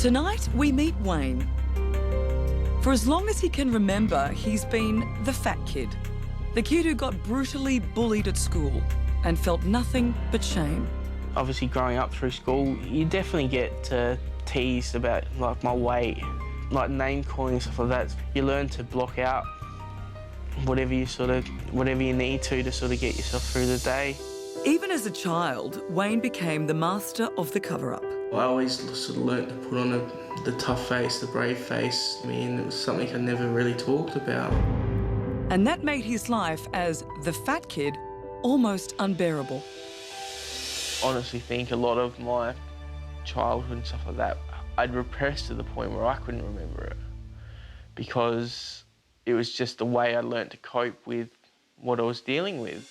Tonight, we meet Wayne. For as long as he can remember, he's been the fat kid. The kid who got brutally bullied at school and felt nothing but shame. Obviously, growing up through school, you definitely get teased about like my weight, like name calling and stuff like that. You learn to block out whatever you need to sort of get yourself through the day. Even as a child, Wayne became the master of the cover-up. I always sort of learnt to put on the tough face, the brave face. I mean, it was something I never really talked about. And that made his life as the fat kid almost unbearable. I honestly think a lot of my childhood and stuff like that, I'd repressed to the point where I couldn't remember it because it was just the way I learnt to cope with what I was dealing with.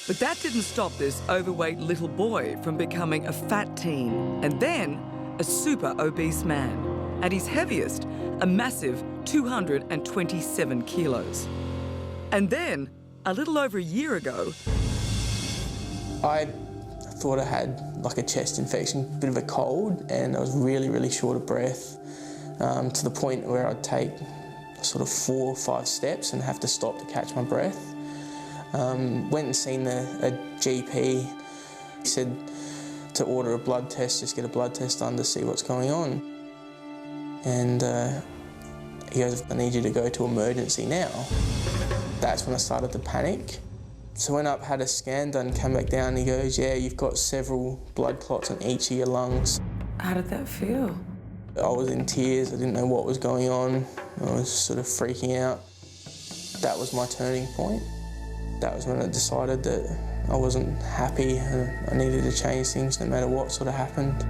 But that didn't stop this overweight little boy from becoming a fat teen and then a super obese man. At his heaviest, a massive 227 kilos. And then, a little over a year ago, I thought I had like a chest infection, a bit of a cold, and I was really, really short of breath to the point where I'd take sort of 4 or 5 steps and have to stop to catch my breath. Went and seen a GP. He said to order a blood test, just get a blood test done to see what's going on. And he goes, I need you to go to emergency now. That's when I started to panic. So went up, had a scan done, came back down, and he goes, yeah, you've got several blood clots in each of your lungs. How did that feel? I was in tears, I didn't know what was going on. I was sort of freaking out. That was my turning point. That was when I decided that I wasn't happy and I needed to change things no matter what sort of happened.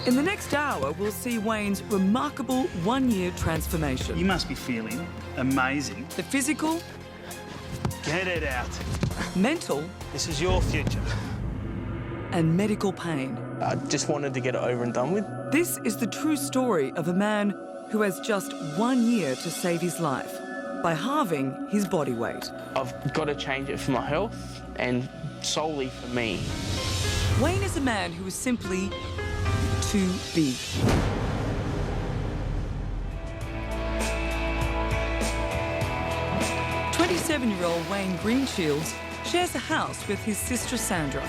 In the next hour, we'll see Wayne's remarkable one-year transformation. You must be feeling amazing. The physical, Get it out. mental, This is your future. and medical pain. I just wanted to get it over and done with. This is the true story of a man who has just 1 year to save his life by halving his body weight. I've got to change it for my health and solely for me. Wayne is a man who is simply too big. "27-year-old Wayne Greensheilds shares a house with his sister Sandra.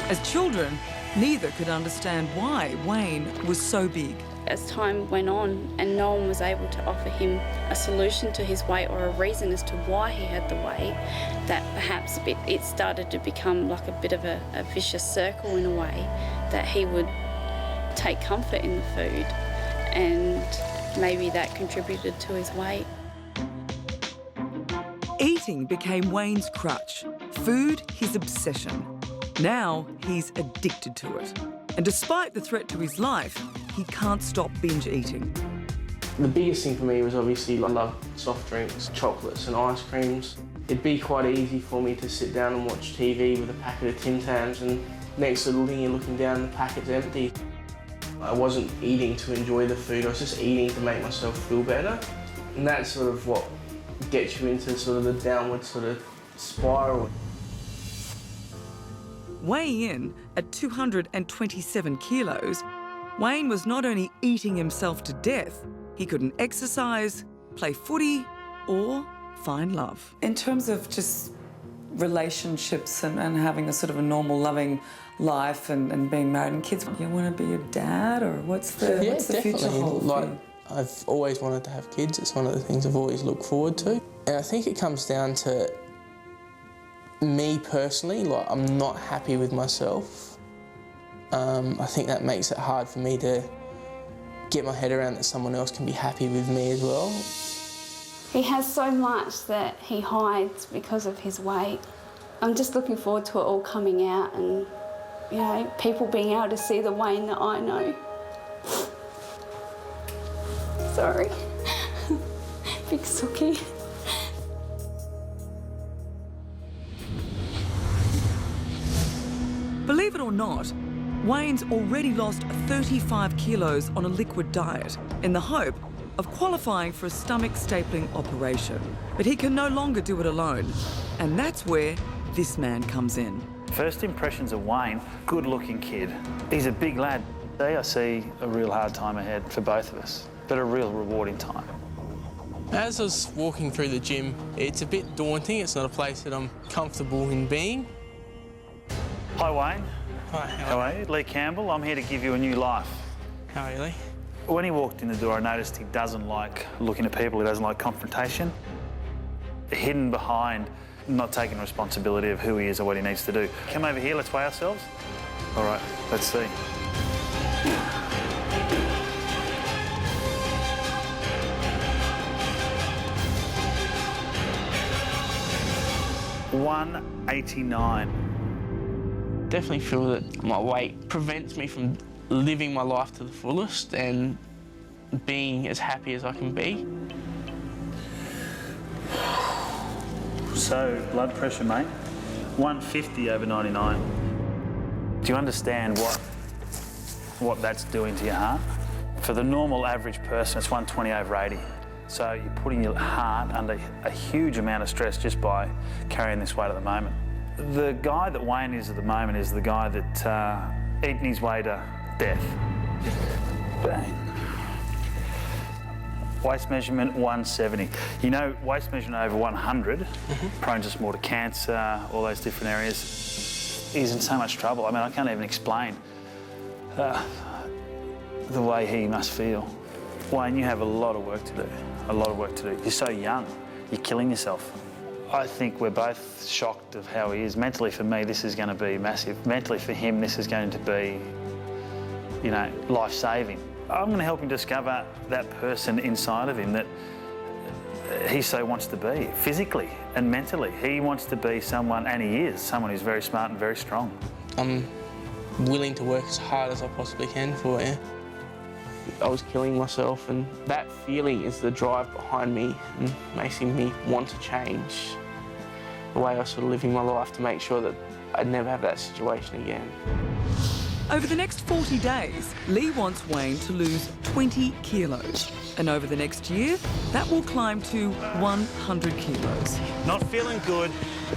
As children, neither could understand why Wayne was so big. As time went on and no one was able to offer him a solution to his weight or a reason as to why he had the weight, that perhaps it started to become like a bit of a vicious circle in a way, that he would take comfort in the food and maybe that contributed to his weight. Eating became Wayne's crutch, food his obsession. Now he's addicted to it. And despite the threat to his life, he can't stop binge eating. The biggest thing for me was obviously I love soft drinks, chocolates and ice creams. It'd be quite easy for me to sit down and watch TV with a packet of Tim Tams and next little thing you're looking down, the packet's empty. I wasn't eating to enjoy the food, I was just eating to make myself feel better. And that's sort of what gets you into sort of the downward sort of spiral. Weighing in at 227 kilos, Wayne was not only eating himself to death, he couldn't exercise, play footy, or find love. In terms of just relationships and having a sort of a normal, loving life and being married and kids, you want to be a dad, or what's the future hold? Like, I've always wanted to have kids. It's one of the things I've always looked forward to. And I think it comes down to me personally, like I'm not happy with myself. I think that makes it hard for me to get my head around that someone else can be happy with me as well. He has so much that he hides because of his weight. I'm just looking forward to it all coming out and, you know, people being able to see the Wayne that I know. Sorry. Big sookie. Believe it or not, Wayne's already lost 35 kilos on a liquid diet in the hope of qualifying for a stomach stapling operation. But he can no longer do it alone. And that's where this man comes in. First impressions of Wayne, good-looking kid. He's a big lad. I see a real hard time ahead for both of us, but a real rewarding time. As I was walking through the gym, it's a bit daunting. It's not a place that I'm comfortable in being. Hi, Wayne. Hi, How are you? Lee Campbell. I'm here to give you a new life. How are you, Lee? When he walked in the door, I noticed he doesn't like looking at people. He doesn't like confrontation. Hidden behind not taking responsibility of who he is or what he needs to do. Come over here, let's weigh ourselves. All right, let's see. $189. Definitely feel that my weight prevents me from living my life to the fullest and being as happy as I can be. So, blood pressure, mate, 150 over 99. Do you understand what that's doing to your heart? For the normal average person, it's 120 over 80. So you're putting your heart under a huge amount of stress just by carrying this weight at the moment. The guy that Wayne is at the moment is the guy that eating his way to death. Bang. Waist measurement 170. You know, waist measurement over 100, prone just more to cancer, all those different areas. He's in so much trouble. I mean, I can't even explain the way he must feel. Wayne, you have a lot of work to do, a lot of work to do. You're so young, you're killing yourself. I think we're both shocked of how he is. Mentally for me, this is going to be massive. Mentally for him, this is going to be, you know, life-saving. I'm going to help him discover that person inside of him that he so wants to be, physically and mentally. He wants to be someone, and he is, someone who's very smart and very strong. I'm willing to work as hard as I possibly can for it. I was killing myself, and that feeling is the drive behind me and making me want to change the way I was sort of living my life to make sure that I'd never have that situation again. Over the next 40 days, Lee wants Wayne to lose 20 kilos. And over the next year, that will climb to 100 kilos. Not feeling good,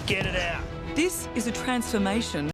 get it out. This is a transformation